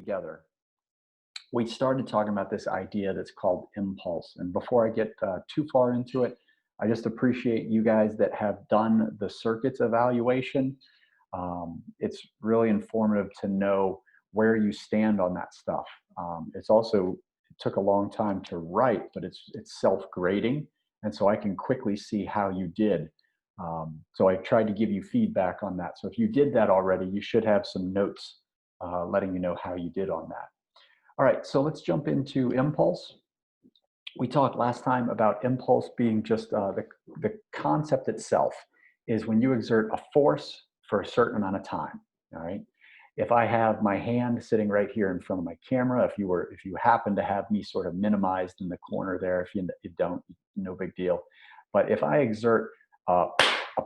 together, we started talking about this idea that's called impulse. And before I get too far into it, I just appreciate you guys that have done the circuits evaluation. It's really informative to know where you stand on that stuff. It's also, it took a long time to write, but it's self-grading. And so I can quickly see how you did. So I tried to give you feedback on that. So if you did that already, you should have some notes letting you know how you did on that. All right, so let's jump into impulse. We talked last time about impulse being just the concept itself is when you exert a force for a certain amount of time, all right? If I have my hand sitting right here in front of my camera, if you happen to have me sort of minimized in the corner there, if you don't, no big deal. But if I exert a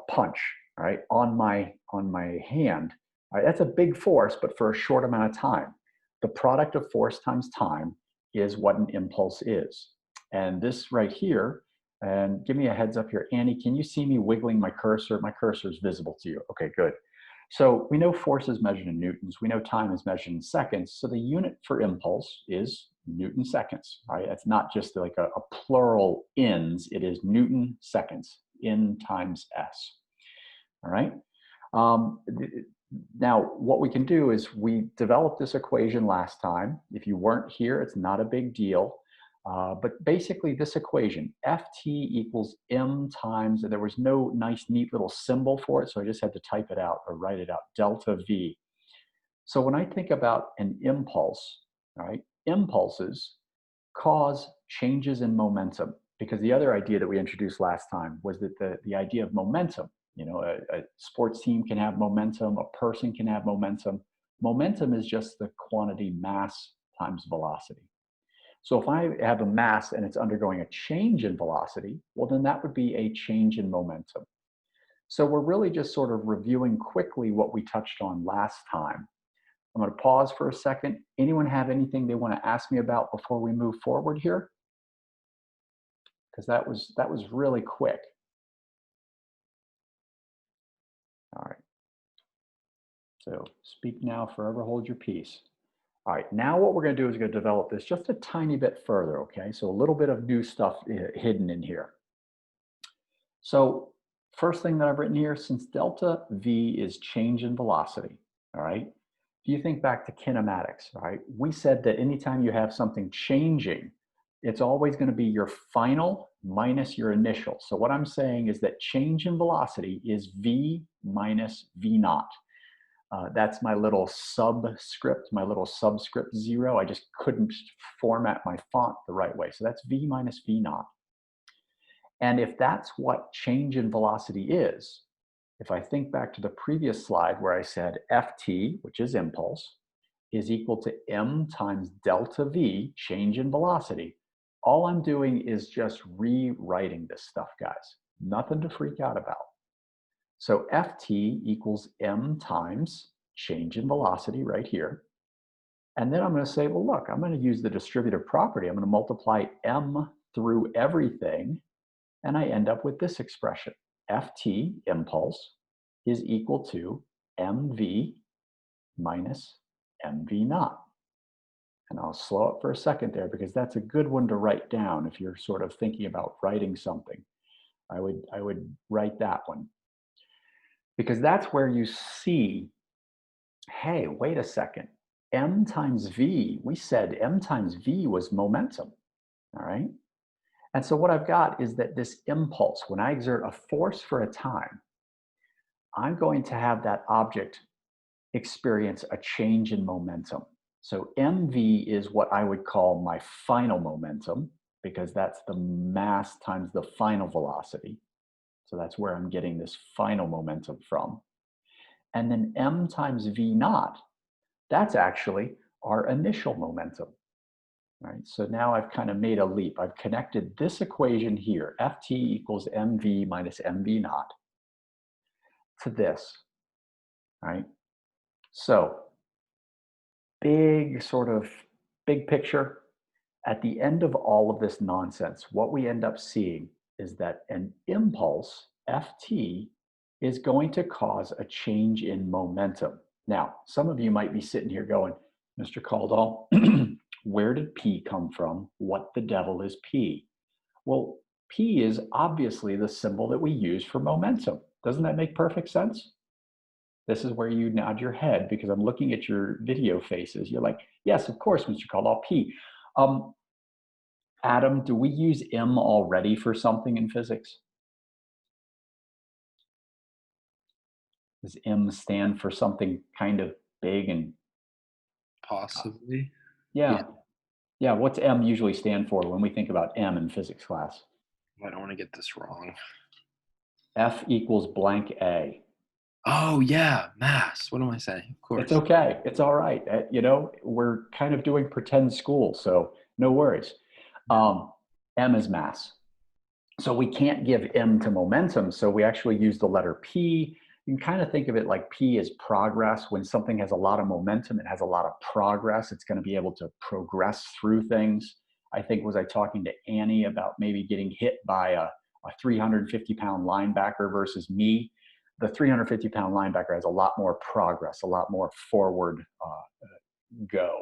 punch, all right, on my hand, all right, that's a big force, but for a short amount of time. The product of force times time is what an impulse is. And this right here, and give me a heads up here, Annie, can you see me wiggling my cursor? My cursor is visible to you. Okay, good. So we know force is measured in newtons. We know time is measured in seconds. So the unit for impulse is Newton seconds, right? It's not just like a plural ins. It is Newton seconds, in times s, all right? Now, what we can do is we developed this equation last time. If you weren't here, it's not a big deal. But basically this equation, Ft equals m times, there was no nice, neat little symbol for it, so I just had to type it out or write it out, delta V. So when I think about an impulse, right, impulses cause changes in momentum, because the other idea that we introduced last time was that the idea of momentum, you know, a sports team can have momentum, a person can have momentum. Momentum is just the quantity mass times velocity. So if I have a mass and it's undergoing a change in velocity, well, then that would be a change in momentum. So we're really just sort of reviewing quickly what we touched on last time. I'm going to pause for a second. Anyone have anything they want to ask me about before we move forward here? Because that was really quick. All right. So speak now, forever hold your peace. All right, now what we're going to do is we're going to develop this just a tiny bit further, okay? So a little bit of new stuff hidden in here. So first thing that I've written here, since delta V is change in velocity, all right? If you think back to kinematics, all right, we said that anytime you have something changing, it's always going to be your final minus your initial. So what I'm saying is that change in velocity is V minus V naught. That's my little subscript, my little subscript 0. I just couldn't format my font the right way. So that's V minus V naught. And if that's what change in velocity is, if I think back to the previous slide where I said Ft, which is impulse, is equal to m times delta V, change in velocity, all I'm doing is just rewriting this stuff, guys. Nothing to freak out about. So Ft equals m times change in velocity right here. And then I'm going to say, well, look, I'm going to use the distributive property. I'm going to multiply m through everything, and I end up with this expression. Ft, impulse, is equal to mv minus mv naught. And I'll slow up for a second there because that's a good one to write down if you're sort of thinking about writing something. I would write that one. Because that's where you see, hey, wait a second, m times v, we said m times v was momentum, all right? And so what I've got is that this impulse, when I exert a force for a time, I'm going to have that object experience a change in momentum. So mv is what I would call my final momentum, because that's the mass times the final velocity. So that's where I'm getting this final momentum from. And then m times v naught, that's actually our initial momentum. Right? So now I've kind of made a leap. I've connected this equation here, Ft equals mv minus mv naught, to this, right? So big picture, at the end of all of this nonsense, what we end up seeing is that an impulse, Ft, is going to cause a change in momentum. Now, some of you might be sitting here going, Mr. Caldwell, where did P come from? What the devil is P? Well, P is obviously the symbol that we use for momentum. Doesn't that make perfect sense? This is where you nod your head because I'm looking at your video faces. You're like, yes, of course, Mr. Caldwell, P. Um, Adam, do we use M already for something in physics? Does M stand for something kind of big and Possibly. Yeah, yeah, yeah. What's M usually stand for when we think about M in physics class? I don't want to get this wrong. F equals blank A. Oh yeah, mass. What am I saying? Of It's course. okay. It's all right. You know, we're kind of doing pretend school, so no worries. Yeah. M is mass. So we can't give M to momentum. So we actually use the letter P. You can kind of think of it like P is progress. When something has a lot of momentum, it has a lot of progress. It's going to be able to progress through things. I think, was I talking to Annie about maybe getting hit by a 350-pound linebacker versus me? The 350-pound linebacker has a lot more progress, a lot more forward go.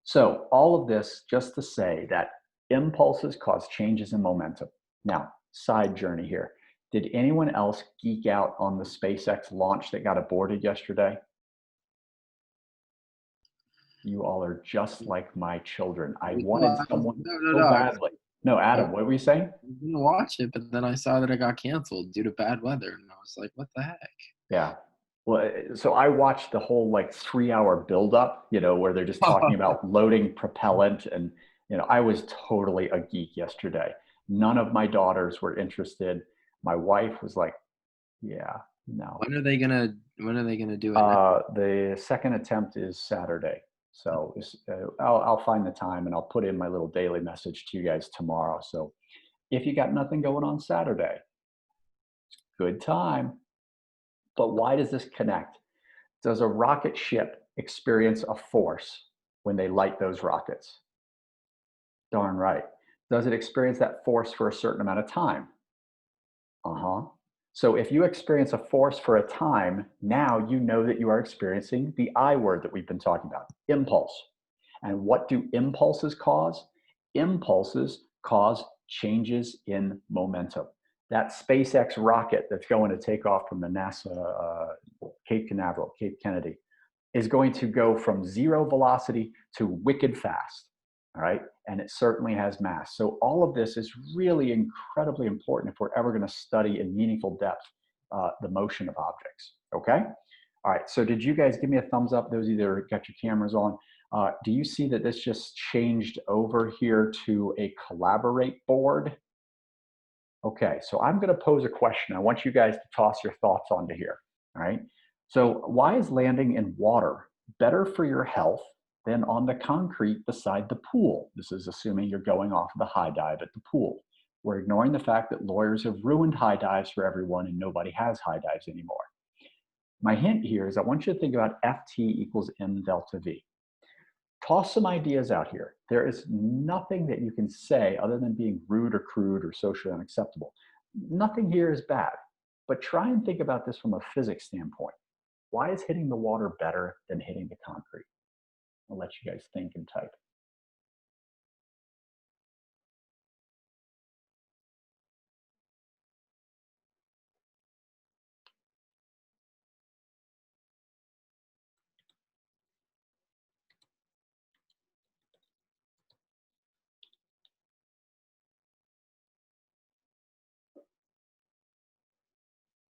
So, all of this just to say that impulses cause changes in momentum. Now, side journey here. Did anyone else geek out on the SpaceX launch that got aborted yesterday? You all are just like my children. I wanted someone No, no, so no. badly. No, I was Adam, what were you saying? gonna watch it, but then I saw that it got canceled due to bad weather, and I was like, "What the heck?" Yeah. Well, so I watched the whole like 3 hour buildup, where they're just talking about loading propellant. And, I was totally a geek yesterday. None of my daughters were interested. My wife was like, yeah, no. When are they gonna do it now? The second attempt is Saturday. So I'll find the time and I'll put in my little daily message to you guys tomorrow. So if you got nothing going on Saturday, good time. But why does this connect? Does a rocket ship experience a force when they light those rockets? Darn right. Does it experience that force for a certain amount of time? Uh huh. So if you experience a force for a time, now you know that you are experiencing the I word that we've been talking about, impulse. And what do impulses cause? Impulses cause changes in momentum. That SpaceX rocket that's going to take off from the NASA Cape Canaveral, Cape Kennedy, is going to go from zero velocity to wicked fast. All right. And it certainly has mass. So all of this is really incredibly important if we're ever going to study in meaningful depth the motion of objects. Okay. All right. So did you guys give me a thumbs up? Those either got your cameras on. Do you see that this just changed over here to a collaborate board? Okay, so I'm going to pose a question. I want you guys to toss your thoughts onto here. All right. So, why is landing in water better for your health than on the concrete beside the pool? This is assuming you're going off of the high dive at the pool. We're ignoring the fact that lawyers have ruined high dives for everyone and nobody has high dives anymore. My hint here is I want you to think about Ft equals m delta v. Toss some ideas out here. There is nothing that you can say other than being rude or crude or socially unacceptable. Nothing here is bad, but try and think about this from a physics standpoint. Why is hitting the water better than hitting the concrete? I'll let you guys think and type.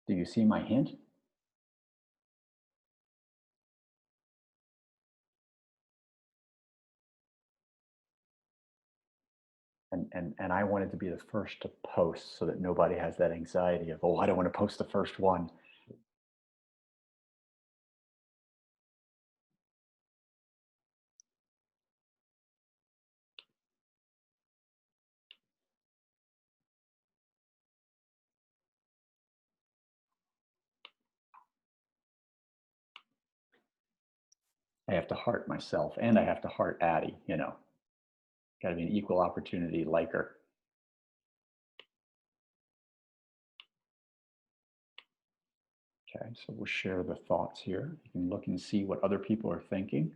Do you see my hint? And I wanted to be the first to post so that nobody has that anxiety of, oh, I don't want to post the first one. I have to heart myself and I have to heart Addie. Got to be an equal opportunity liker. Okay, so we'll share the thoughts here. You can look and see what other people are thinking.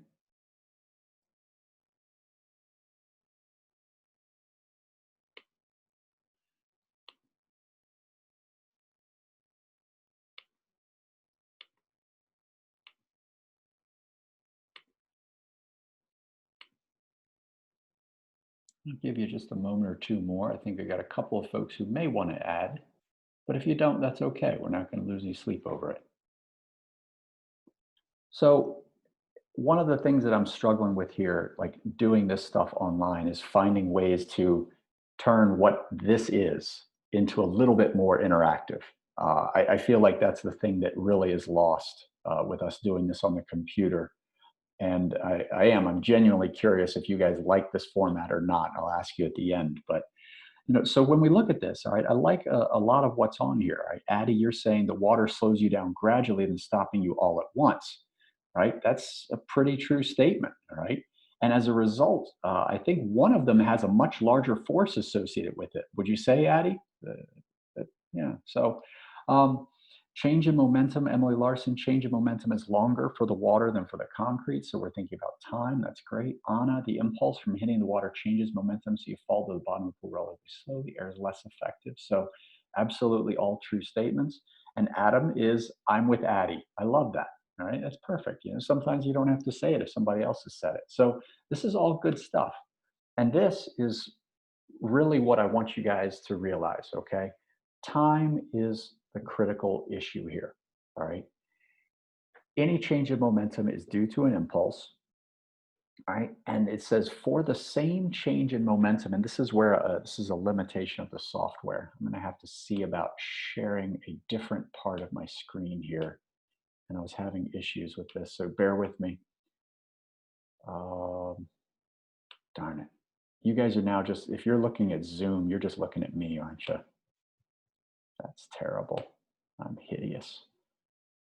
I'll give you just a moment or two more. I think I got a couple of folks who may want to add, but if you don't, that's okay. We're not going to lose any sleep over it. So one of the things that I'm struggling with here, like doing this stuff online, is finding ways to turn what this is into a little bit more interactive. I feel like that's the thing that really is lost with us doing this on the computer. And I'm genuinely curious if you guys like this format or not. I'll ask you at the end. But so when we look at this, all right, I like a lot of what's on here. Right, Addie, you're saying the water slows you down gradually than stopping you all at once, right? That's a pretty true statement, all right? And as a result, I think one of them has a much larger force associated with it. Would you say, Addie? Yeah. So, um, change in momentum, Emily Larson, change in momentum is longer for the water than for the concrete. So we're thinking about time. That's great. Anna, the impulse from hitting the water changes momentum. So you fall to the bottom of the pool relatively slow. The air is less effective. So absolutely all true statements. And Adam is, I'm with Addie. I love that. All right. That's perfect. Sometimes you don't have to say it if somebody else has said it. So this is all good stuff. And this is really what I want you guys to realize, okay? Time is the critical issue here, all right? Any change in momentum is due to an impulse, all right? And it says for the same change in momentum, and this is where this is a limitation of the software. I'm gonna have to see about sharing a different part of my screen here. And I was having issues with this, so bear with me. Um, Darn it. You guys are now just, if you're looking at Zoom, you're just looking at me, aren't you? That's terrible. I'm hideous.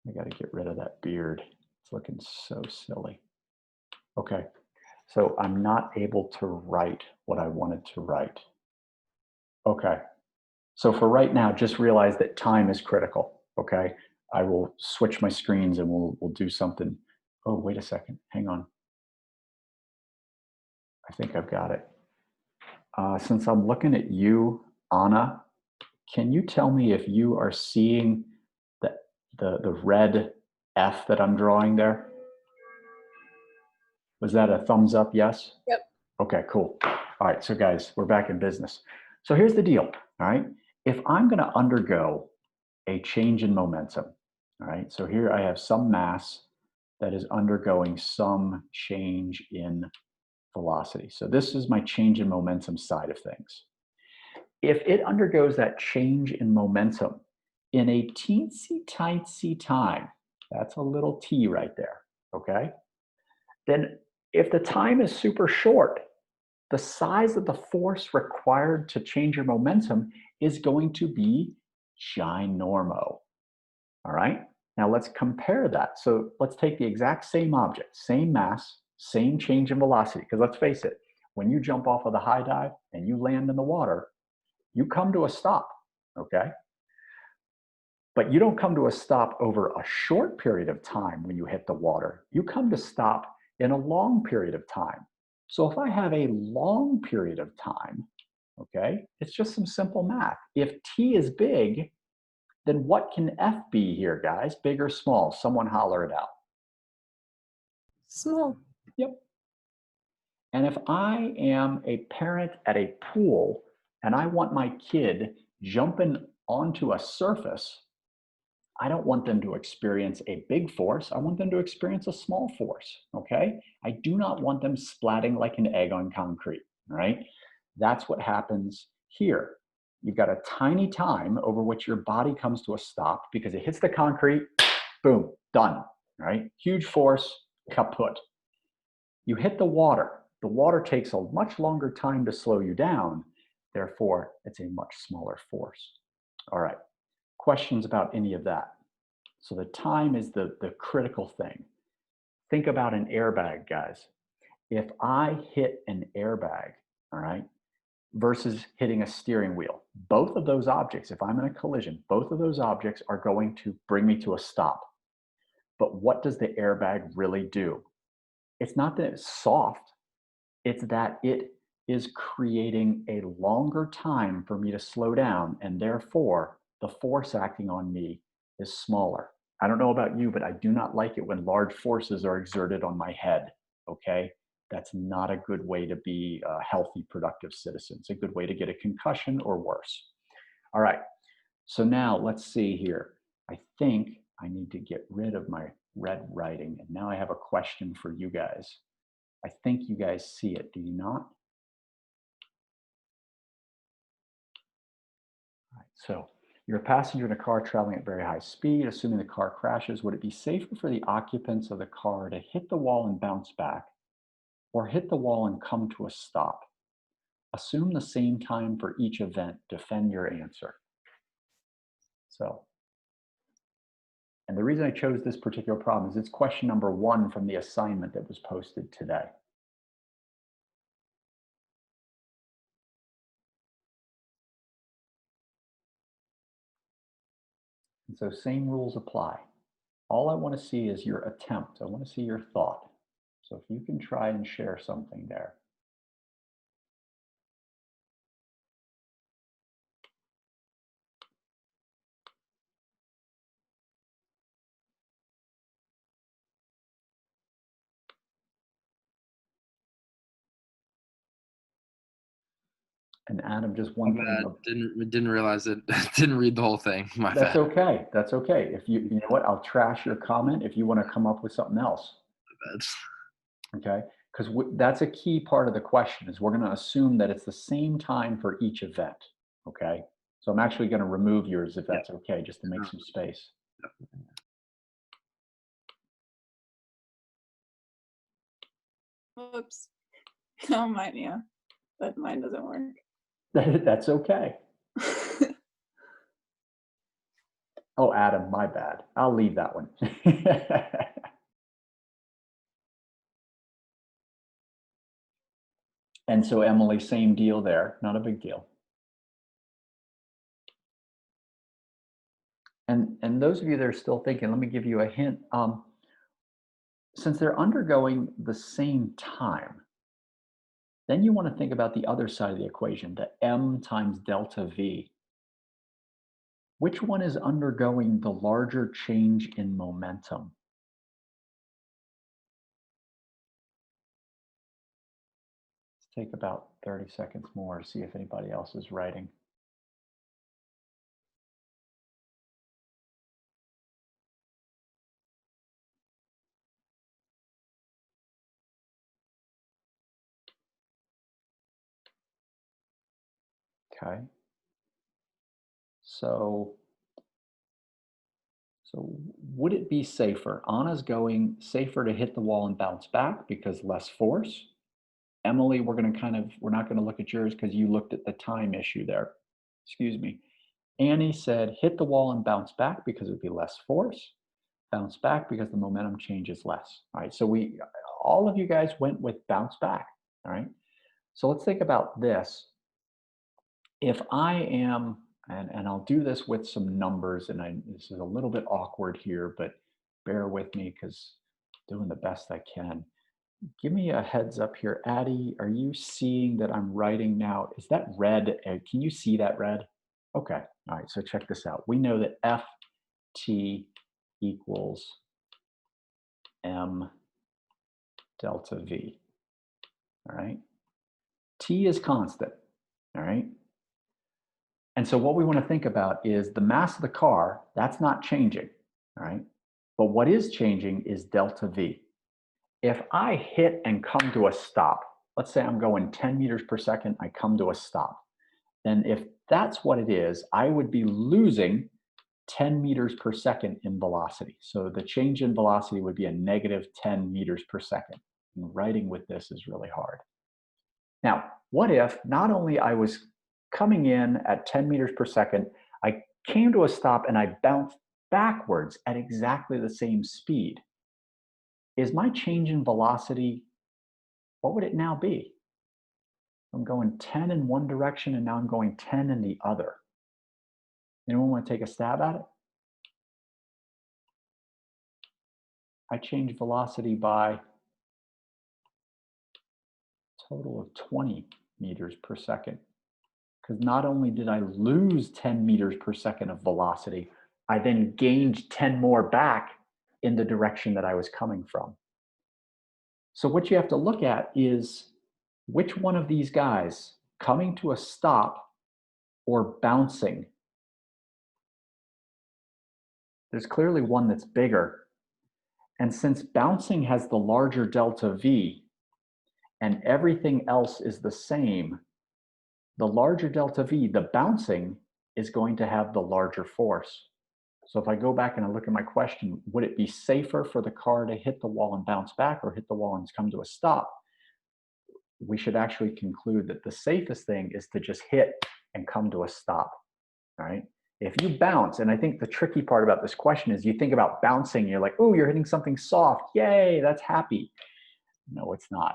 I got to get rid of that beard. It's looking so silly. Okay. So I'm not able to write what I wanted to write. Okay. So for right now, just realize that time is critical. Okay. I will switch my screens and we'll do something. Oh, wait a second. Hang on. I think I've got it. Since I'm looking at you, Anna, can you tell me if you are seeing the the red F that I'm drawing there? Was that a thumbs up? Yes. Yep. Okay, cool. All right, so guys, we're back in business. So here's the deal. All right, if I'm going to undergo a change in momentum, all right, so here I have some mass that is undergoing some change in velocity. So this is my change in momentum side of things. If it undergoes that change in momentum in a teensy tiny time, that's a little t right there, okay? Then if the time is super short, the size of the force required to change your momentum is going to be ginormo. All right? Now let's compare that. So let's take the exact same object, same mass, same change in velocity. Because let's face it, when you jump off of the high dive and you land in the water, you come to a stop, okay? But you don't come to a stop over a short period of time when you hit the water. You come to stop in a long period of time. So if I have a long period of time, okay, it's just some simple math. If t is big, then what can f be here, guys? Big or small? Someone holler it out. Small. Yep. And if I am a parent at a pool and I want my kid jumping onto a surface, I don't want them to experience a big force. I want them to experience a small force, okay? I do not want them splatting like an egg on concrete, right? That's what happens here. You've got a tiny time over which your body comes to a stop because it hits the concrete, boom, done, right? Huge force, kaput. You hit the water. The water takes a much longer time to slow you down. Therefore, it's a much smaller force. All right, questions about any of that? So the time is the critical thing. Think about an airbag, guys. If I hit an airbag, all right, versus hitting a steering wheel, both of those objects, if I'm in a collision, both of those objects are going to bring me to a stop. But what does the airbag really do? It's not that it's soft, it's that it is creating a longer time for me to slow down, and therefore the force acting on me is smaller. I don't know about you, but I do not like it when large forces are exerted on my head, okay? That's not a good way to be a healthy, productive citizen. It's a good way to get a concussion or worse. All right, so now let's see here. I think I need to get rid of my red writing. And now I have a question for you guys. I think you guys see it, do you not? All right, so you're a passenger in a car traveling at very high speed. Assuming the car crashes, would it be safer for the occupants of the car to hit the wall and bounce back, or hit the wall and come to a stop? Assume the same time for each event. Defend your answer. So, and the reason I chose this particular problem is it's question number 1 from the assignment that was posted today. And so same rules apply. All I want to see is your attempt. I want to see your thought. So if you can try and share something there. And Adam, just My one thing. bad. Didn't realize it. Didn't read the whole thing. My That's bad. okay. That's okay. If you know what, I'll trash your comment if you want to come up with something else. My bad. Okay, because that's a key part of the question is we're going to assume that it's the same time for each event. Okay, so I'm actually going to remove yours if that's okay, just to make some space. Whoops. Oh, mine, yeah. But mine doesn't work. That's okay. Oh, Adam, my bad. I'll leave that one. And so Emily, same deal there, not a big deal. And those of you that are still thinking, let me give you a hint. Since they're undergoing the same time, then you want to think about the other side of the equation, the m times delta v. Which one is undergoing the larger change in momentum? Let's take about 30 seconds more to see if anybody else is writing. Okay. So would it be safer? Anna's going safer to hit the wall and bounce back because less force. Emily, we're not going to look at yours because you looked at the time issue there. Excuse me. Annie said hit the wall and bounce back because it would be less force. Bounce back because the momentum change is less. All right. So all of you guys went with bounce back. All right. So let's think about this. If I am, and I'll do this with some numbers, and this is a little bit awkward here, but bear with me because I'm doing the best I can. Give me a heads up here. Addie, are you seeing that I'm writing now? Is that red? Can you see that red? Okay. All right. So check this out. We know that Ft equals m delta v. All right. T is constant. All right. And so what we want to think about is the mass of the car, that's not changing. All right. But what is changing is delta v. If I hit and come to a stop, let's say I'm going 10 meters per second, I come to a stop. Then if that's what it is, I would be losing 10 meters per second in velocity. So the change in velocity would be a negative 10 meters per second. And writing with this is really hard. Now, what if not only I was coming in at 10 meters per second, I came to a stop and I bounced backwards at exactly the same speed? Is my change in velocity, what would it now be? I'm going 10 in one direction and now I'm going 10 in the other. Anyone want to take a stab at it? I changed velocity by a total of 20 meters per second. Because not only did I lose 10 meters per second of velocity, I then gained 10 more back in the direction that I was coming from. So what you have to look at is which one of these guys coming to a stop or bouncing. There's clearly one that's bigger. And since bouncing has the larger delta V and everything else is the same, the larger delta V, the bouncing, is going to have the larger force. So if I go back and I look at my question, would it be safer for the car to hit the wall and bounce back or hit the wall and come to a stop? We should actually conclude that the safest thing is to just hit and come to a stop, right? If you bounce, and I think the tricky part about this question is you think about bouncing, you're like, oh, you're hitting something soft. Yay, that's happy. No, it's not.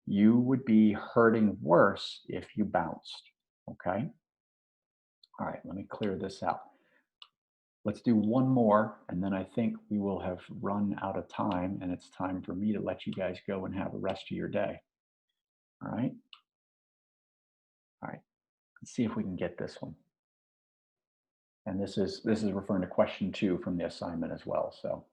You would be hurting worse if you bounced, okay? All right, let me clear this out. Let's do one more, and then I think we will have run out of time, and it's time for me to let you guys go and have the rest of your day. All right? All right, let's see if we can get this one. And this is referring to question 2 from the assignment as well, so.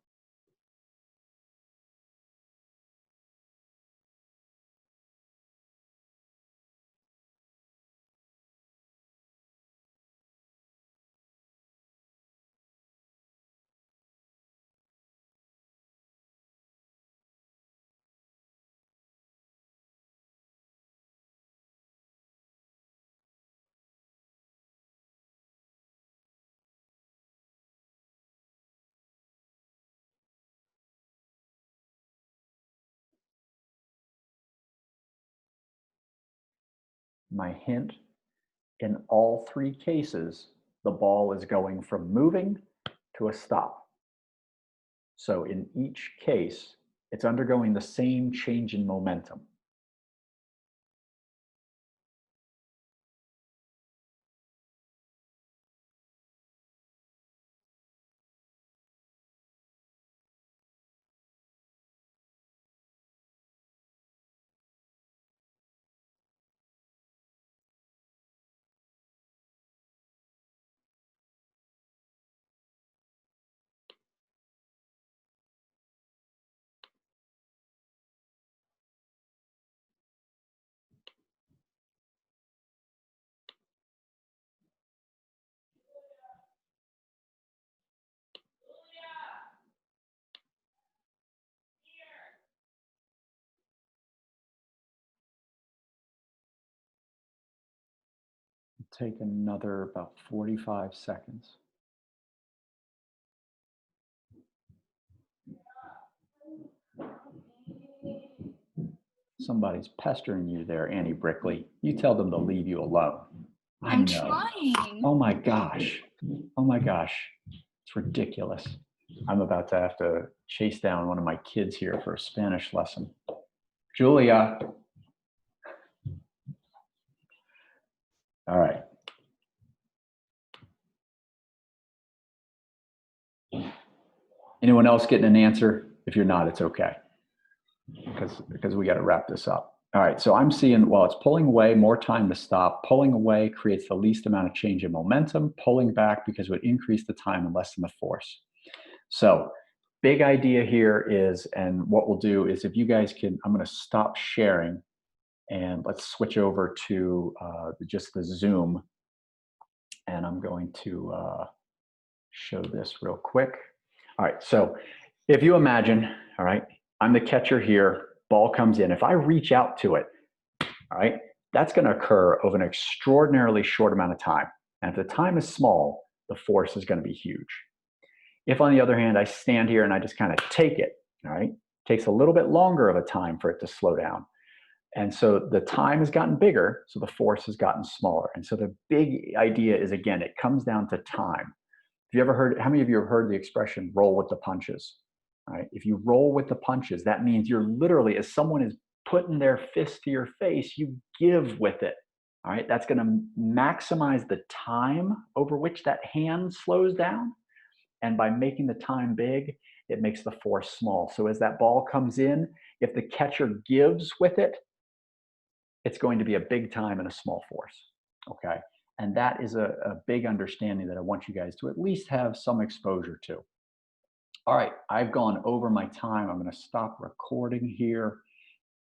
My hint, in all 3 cases, the ball is going from moving to a stop. So in each case, it's undergoing the same change in momentum. Take another about 45 seconds. Somebody's pestering you there, Annie Brickley. You tell them to leave you alone. I'm know. trying. Oh my gosh. Oh my gosh. It's ridiculous. I'm about to have to chase down one of my kids here for a Spanish lesson. Julia. All right. Anyone else getting an answer? If you're not, it's okay. Because we got to wrap this up. All right, so I'm seeing, well, it's pulling away, more time to stop. Pulling away creates the least amount of change in momentum. Pulling back because it would increase the time and lessen the force. So big idea here is, and what we'll do is if you guys can, I'm going to stop sharing and let's switch over to just the Zoom. And I'm going to show this real quick. All right, so if you imagine, all right, I'm the catcher here, ball comes in. If I reach out to it, all right, that's going to occur over an extraordinarily short amount of time. And if the time is small, the force is going to be huge. If, on the other hand, I stand here and I just kind of take it, all right, it takes a little bit longer of a time for it to slow down. And so the time has gotten bigger, so the force has gotten smaller. And so the big idea is, again, it comes down to time. Have you ever heard, how many of you have heard the expression roll with the punches? All right, if you roll with the punches, that means you're literally, as someone is putting their fist to your face, you give with it. All right, that's going to maximize the time over which that hand slows down. And by making the time big, it makes the force small. So as that ball comes in, if the catcher gives with it, it's going to be a big time and a small force, okay? And that is a big understanding that I want you guys to at least have some exposure to. All right, I've gone over my time. I'm going to stop recording here.